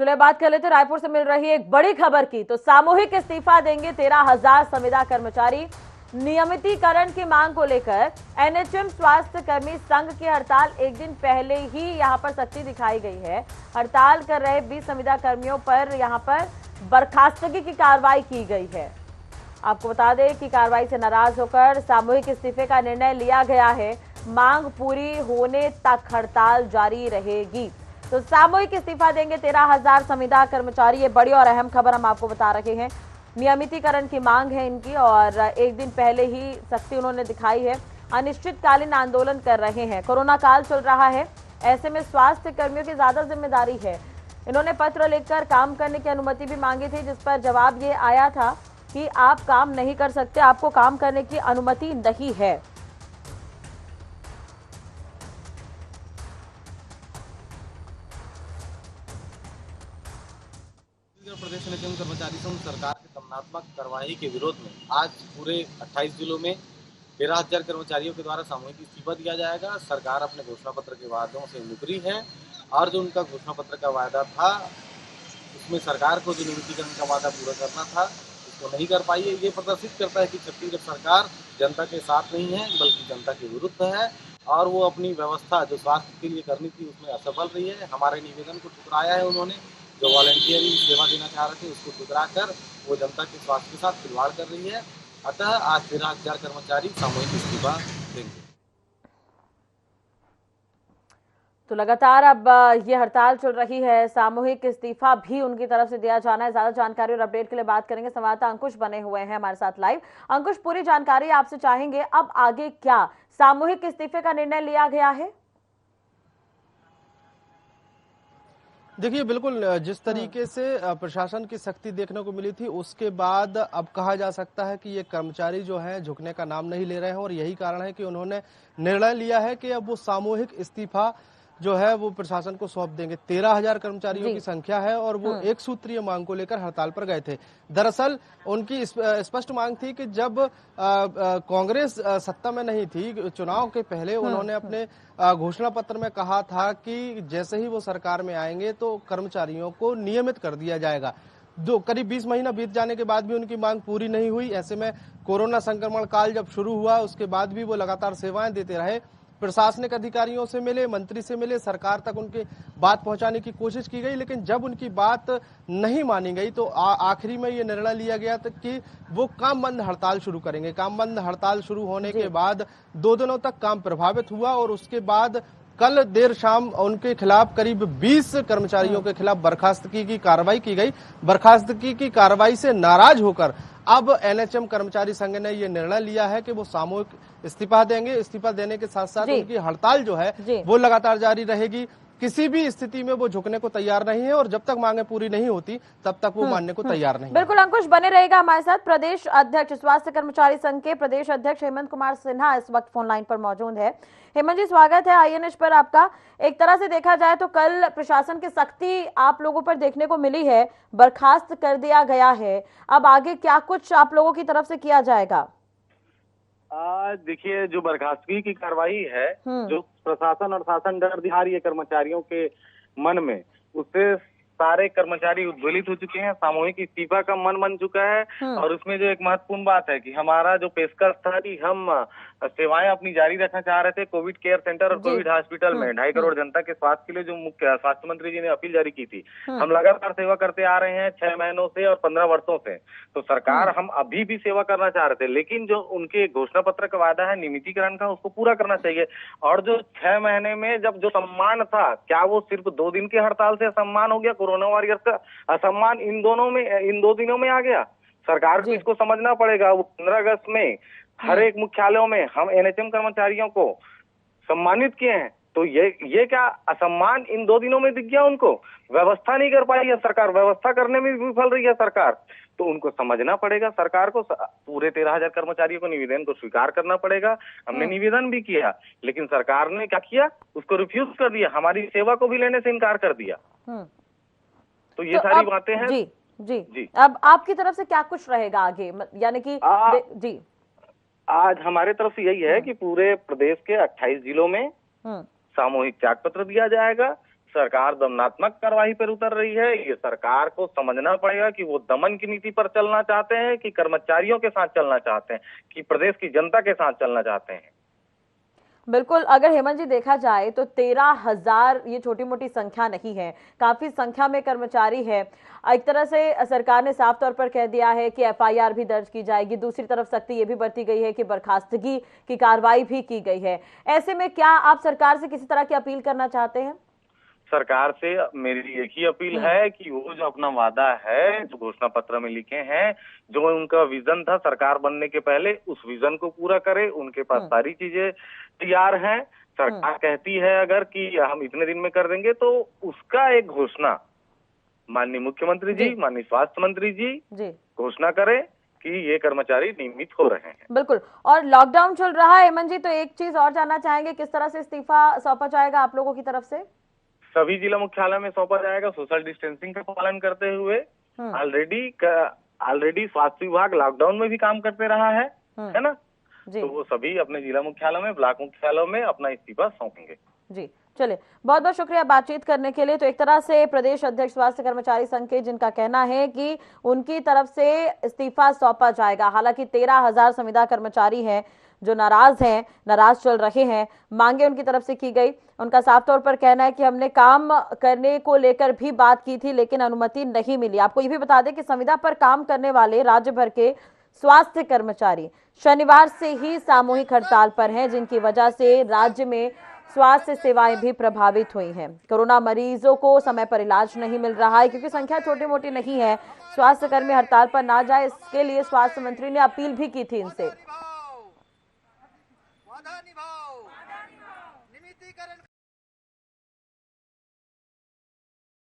चलिए बात कर लेते रायपुर से मिल रही एक बड़ी खबर की। तो सामूहिक इस्तीफा देंगे 13,000 संविदा कर्मचारी। नियमितीकरण की मांग को लेकर एनएचएम स्वास्थ्य कर्मी संघ की हड़ताल एक दिन पहले ही यहां पर सख्ती दिखाई गई है। हड़ताल कर रहे 20 संविदा कर्मियों पर यहां पर बर्खास्तगी की कार्रवाई की गई है। आपको बता दें कि कार्रवाई से नाराज होकर सामूहिक इस्तीफे का निर्णय लिया गया है। मांग पूरी होने तक हड़ताल जारी रहेगी। तो सामूहिक इस्तीफा देंगे 13,000 संविदा कर्मचारी। ये बड़ी और अहम खबर हम आपको बता रहे हैं। नियमितीकरण की मांग है इनकी और एक दिन पहले ही सख्ती उन्होंने दिखाई है। अनिश्चितकालीन आंदोलन कर रहे हैं। कोरोना काल चल रहा है, ऐसे में स्वास्थ्य कर्मियों की ज्यादा जिम्मेदारी है। इन्होंने पत्र लिखकर काम करने की अनुमति भी मांगी थी, जिस पर जवाब ये आया था कि आप काम नहीं कर सकते, आपको काम करने की अनुमति नहीं है। प्रदेश एनएचएम कर्मचारी संघ सरकार की दमनात्मक कार्रवाई के विरोध में आज पूरे 28 जिलों में 13,000 कर्मचारियों के द्वारा सामूहिक इस्तीफा दिया जाएगा। सरकार अपने घोषणा पत्र के वादों से मुकरी है और जो उनका घोषणा पत्र का वादा था उसमें सरकार को जो नियमितीकरण का वादा पूरा करना था उसको नहीं कर पाई है। ये प्रदर्शित करता है कि छत्तीसगढ़ सरकार जनता के साथ नहीं है बल्कि जनता के विरुद्ध है और वो अपनी व्यवस्था जो स्वास्थ्य के लिए करनी थी उसमें असफल रही है। हमारे निवेदन को ठुकराया है उन्होंने। जो वॉलंटियरी सेवा देना चाह रहे थे उसको ठुकरा कर वो जनता के स्वास्थ्य के साथ खिलवाड़ कर रही है। अतः आज 13,000 कर्मचारी सामूहिक इस्तीफा देंगे। तो लगातार अब ये हड़ताल चल रही है। सामूहिक इस्तीफा भी उनकी तरफ से दिया जाना है। ज्यादा जानकारी और अपडेट के लिए बात करेंगे, संवाददाता अंकुश बने हुए हैं हमारे साथ लाइव। अंकुश, पूरी जानकारी आपसे चाहेंगे, अब आगे क्या सामूहिक इस्तीफे का निर्णय लिया गया है? देखिए, बिल्कुल जिस तरीके से प्रशासन की सख्ती देखने को मिली थी उसके बाद अब कहा जा सकता है कि ये कर्मचारी जो हैं झुकने का नाम नहीं ले रहे हैं और यही कारण है कि उन्होंने निर्णय लिया है कि अब वो सामूहिक इस्तीफा जो है वो प्रशासन को सौंप देंगे। 13,000 कर्मचारियों की संख्या है और वो एक सूत्रीय मांग को लेकर हड़ताल पर गए थे। दरअसल उनकी स्पष्ट मांग थी कि जब कांग्रेस सत्ता में नहीं थी, चुनाव के पहले उन्होंने अपने घोषणा पत्र में कहा था कि जैसे ही वो सरकार में आएंगे तो कर्मचारियों को नियमित कर दिया जाएगा। करीब 20 महीना बीत जाने के बाद भी उनकी मांग पूरी नहीं हुई। ऐसे में कोरोना संक्रमण काल जब शुरू हुआ उसके बाद भी वो लगातार सेवाएं देते रहे। प्रशासनिक अधिकारियों से मिले, मंत्री से मिले, सरकार तक उनकी बात पहुंचाने की कोशिश की गई, लेकिन जब उनकी बात नहीं मानी गई तो आखिरी में ये निर्णय लिया गया था कि वो काम बंद हड़ताल शुरू करेंगे। काम बंद हड़ताल शुरू होने के बाद 2 दिनों तक काम प्रभावित हुआ और उसके बाद कल देर शाम उनके खिलाफ करीब 20 कर्मचारियों के खिलाफ बर्खास्तगी की कार्रवाई की गई। बर्खास्तगी की कार्रवाई से नाराज होकर अब एनएचएम कर्मचारी संघ ने ये निर्णय लिया है कि वो सामूहिक इस्तीफा देंगे। इस्तीफा देने के साथ साथ उनकी हड़ताल जो है वो लगातार जारी रहेगी। किसी भी स्थिति में वो झुकने को तैयार नहीं है और जब तक मांगे पूरी नहीं होती तब तक वो मानने को तैयार नहीं। बिल्कुल अंकुश, बने रहेगा हमारे साथ। प्रदेश अध्यक्ष स्वास्थ्य कर्मचारी संघ के प्रदेश अध्यक्ष हेमंत कुमार सिन्हा इस वक्त फोन लाइन पर मौजूद है। हेमंत जी, स्वागत है आईएनएच पर आपका। एक तरह से देखा जाए तो कल प्रशासन की सख्ती आप लोगों पर देखने को मिली है, बर्खास्त कर दिया गया है। अब आगे क्या कुछ आप लोगों की तरफ से किया जाएगा? देखिए, जो बर्खास्तगी की कार्रवाई है, जो प्रशासन और शासन डर दिखा रही है कर्मचारियों के मन में, उससे सारे कर्मचारी उद्वेलित हो चुके हैं। सामूहिक इस्तीफा का मन बन चुका है और उसमें जो एक महत्वपूर्ण बात है कि हमारा जो पेशकश था कि हम सेवाएं अपनी जारी रखना चाह रहे थे कोविड केयर सेंटर और कोविड हॉस्पिटल में 2.5 करोड़ जनता के स्वास्थ्य के लिए, जो मुख्य स्वास्थ्य मंत्री जी ने अपील जारी की थी। हम लगातार सेवा करते आ रहे हैं 6 महीनों से और 15 वर्षों से। तो सरकार हम अभी भी सेवा करना चाह रहे थे, लेकिन जो उनके घोषणा पत्र का वादा है नियमितीकरण का, उसको पूरा करना चाहिए। और जो 6 महीने में जब जो सम्मान था, क्या वो सिर्फ 2 दिन की हड़ताल से सम्मान हो गया? कोरोना वॉरियर्स का असम्मान इन 2 दिनों में आ गया। सरकार को इसको समझना पड़ेगा। वो 15 अगस्त में हर एक मुख्यालयों में हम एनएचएम कर्मचारियों को सम्मानित किए हैं, तो ये क्या असम्मान इन 2 दिनों में दिख गया उनको? व्यवस्था नहीं कर पाई है सरकार, व्यवस्था करने में विफल रही है सरकार, तो उनको समझना पड़ेगा। सरकार को पूरे 13,000 कर्मचारियों को निवेदन को स्वीकार करना पड़ेगा। हमने निवेदन भी किया, लेकिन सरकार ने क्या किया? उसको रिफ्यूज कर दिया, हमारी सेवा को भी लेने से इनकार कर दिया। तो ये सारी बातें हैं। जी, अब आपकी तरफ से क्या कुछ रहेगा आगे, यानी कि जी आज हमारे तरफ से यही है कि पूरे प्रदेश के 28 जिलों में सामूहिक त्याग पत्र दिया जाएगा। सरकार दमनात्मक कार्रवाई पर उतर रही है। ये सरकार को समझना पड़ेगा कि वो दमन की नीति पर चलना चाहते हैं कि कर्मचारियों के साथ चलना चाहते हैं कि प्रदेश की जनता के साथ चलना चाहते हैं। बिल्कुल, अगर हेमंत जी देखा जाए तो 13,000 ये छोटी मोटी संख्या नहीं है, काफी संख्या में कर्मचारी है। एक तरह से सरकार ने साफ तौर पर कह दिया है कि एफआईआर भी दर्ज की जाएगी, दूसरी तरफ सख्ती ये भी बरती गई है कि बर्खास्तगी की कार्रवाई भी की गई है। ऐसे में क्या आप सरकार से किसी तरह की अपील करना चाहते हैं? सरकार से मेरी एक ही अपील है कि वो जो अपना वादा है, जो घोषणा पत्र में लिखे हैं, जो उनका विजन था सरकार बनने के पहले, उस विजन को पूरा करे। उनके पास सारी चीजें तैयार हैं। सरकार कहती है अगर कि हम इतने दिन में कर देंगे, तो उसका एक घोषणा माननीय मुख्यमंत्री जी, माननीय स्वास्थ्य मंत्री जी घोषणा करें कि ये कर्मचारी नियमित हो रहे हैं। बिल्कुल, और लॉकडाउन चल रहा है हेमंत जी, तो एक चीज और जानना चाहेंगे, किस तरह से इस्तीफा सौंपा जाएगा आप लोगों की तरफ से? सभी जिला मुख्यालय में सौंपा जाएगा, सोशल डिस्टेंसिंग का पालन करते हुए। ऑलरेडी स्वास्थ्य विभाग लॉकडाउन में भी काम करते रहा है ना? तो वो सभी अपने जिला मुख्यालय में, ब्लॉक मुख्यालयों में अपना इस्तीफा सौंपेंगे। जी, चलिए, बहुत बहुत शुक्रिया बातचीत करने के लिए। तो एक तरह से प्रदेश अध्यक्ष स्वास्थ्य कर्मचारी संघ के जिनका कहना है कि उनकी तरफ से इस्तीफा सौंपा जाएगा। हालांकि 13,000 संविदा कर्मचारी हैं जो नाराज चल रहे हैं, मांगे उनकी तरफ से की गई। उनका साफ तौर पर कहना है कि हमने काम करने को लेकर भी बात की थी लेकिन अनुमति नहीं मिली। आपको ये भी बता दें कि संविदा पर काम करने वाले राज्य भर के स्वास्थ्य कर्मचारी शनिवार से ही सामूहिक हड़ताल पर हैं, जिनकी वजह से राज्य में स्वास्थ्य सेवाएं भी प्रभावित हुई हैं। कोरोना मरीजों को समय पर इलाज नहीं मिल रहा है क्योंकि संख्या छोटी मोटी नहीं है। स्वास्थ्य कर्मी हड़ताल पर ना जाए, इसके लिए स्वास्थ्य मंत्री ने अपील भी की थी इनसे।